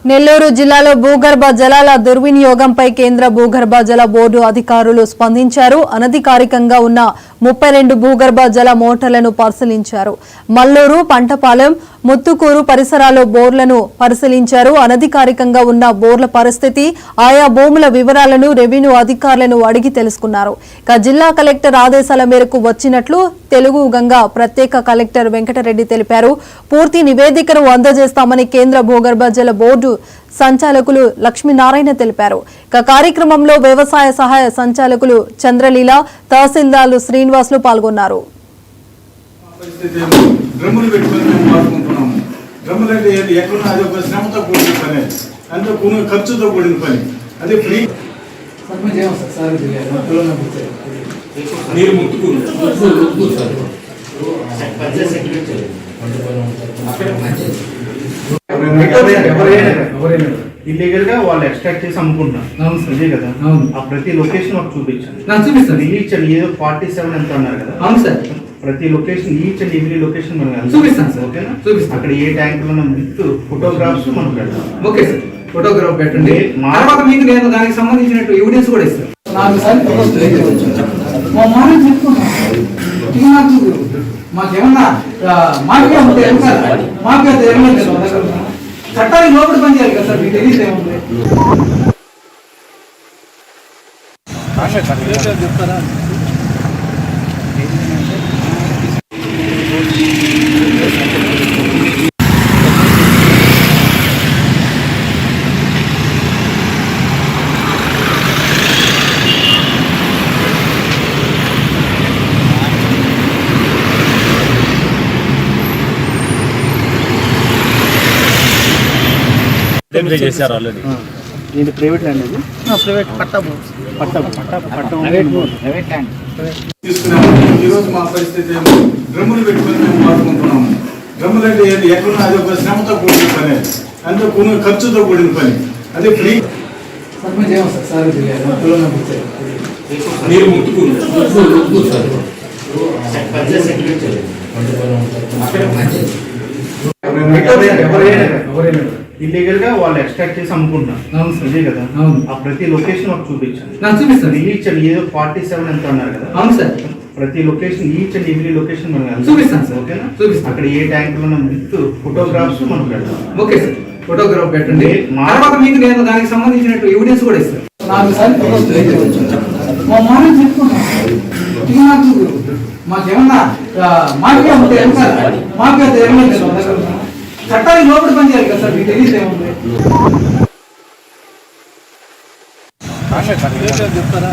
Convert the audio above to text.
నెల్లూరు జిల్లాలో భూగర్భ జలాల దుర్వినియోగంపై కేంద్ర భూగర్భ జల బోర్డు అధికారులు స్పందించారు. అనధికారికంగా ఉన్న 32 భూగర్భ జల మోటార్లను పరిశీలించారు. మల్లూరు, పంటపాలెం, ముత్తుకూరు పరిసరాల్లో బోర్లను పరిశీలించారు. అనధికారికంగా ఉన్న బోర్ల పరిస్థితి, ఆయా భూముల వివరాలను రెవెన్యూ అధికారులను అడిగి తెలుసుకున్నారు. జిల్లా కలెక్టర్ ఆదేశాల మేరకు వచ్చినట్లు తెలుగు గంగా ప్రత్యేక కలెక్టర్ వెంకటరెడ్డి తెలిపారు. పూర్తి నివేదికను అందజేస్తామని కేంద్ర భూగర్భ జల బోర్డు సంచాలకులు లక్ష్మీనారాయణ తెలిపారు. కార్యక్రమంలో వ్యవసాయ సహాయ సంచాలకులు చంద్రలీల, తహసీల్దార్లు శ్రీనివాసులు పాల్గొన్నారు. ఇల్లీగల్ గా వాళ్ళు ఎక్స్ట్రాక్ట్ చేసి అమ్ముకుంటున్నారు. అదే కదా, ఆ ప్రతి లొకేషన్ మాకు చూపించండి. ఈచ్ అండ్ ఏదో 47 ఎంత అన్నారు కదా. అవును సార్, ప్రతి location each and every location మనం చూపిస్తాను సార్. ఓకేనా, చూపిస్తాను. అక్కడ ఏ ట్యాంక్ లో విత్ ఫోటోగ్రాఫ్స్ మనం పెడతాం. ఓకే సార్, ఫోటోగ్రాఫ్ పెట్టండి. తర్వాత మీకు నేను దానికి సంబంధించినట్టు ఎవిడెన్స్ కూడా ఇస్తాను. మాకేమన్నా మాకే ఉంటే మాకే చట్టానికి లోపలి పని చేయాలి కదా సార్, మీకు తెలియదు ఏముంది చెప్తారా? చేశారు ఆల్రెడీ. ఇది ప్రైవేట్ ల్యాండ్, ఇది ప్రైవేట్ ఈరోజు మా పరిస్థితి డ్రమ్ములు పెట్టుకొని మేము వాడుకుంటున్నాము. డ్రమ్ములు అంటే ఎక్కడున్నా అది ఒక శ్రమతో కూడిన పని, అంటే కొన్ని ఖర్చుతో కూడిన పని. అదే ఫ్రీ ఇల్లీగల్ గా వాళ్ళు ఎక్స్ట్రాక్ట్ చేసి అమ్ముకుంటున్నారు. అదే కదా, ఆ ప్రతి లొకేషన్ మాకు చూపించండి. చూపిస్తాను. ఈచ్ అండ్ ఏదో 47 ఎంత అన్నారు కదా. అవును సార్, ప్రతి location each and every location మనం చూపిస్తాను సార్. ఓకేనా, చూపిస్తాను. అక్కడ ఏ ట్యాంక్ లో విత్ ఫోటోగ్రాఫ్స్ మనం పెడతాం. ఓకే సార్, ఫోటోగ్రాఫ్ పెట్టండి. తర్వాత మీకు నేను దానికి సంబంధించినట్టు ఎవిడెన్స్ కూడా ఇస్తాను. మాకేమన్నా మాకే ఉంటే మాకే చట్టానికి లోపలి పని చేయాలి కదా సార్, మీకు తెలియదు ఏముంది చెప్తారా?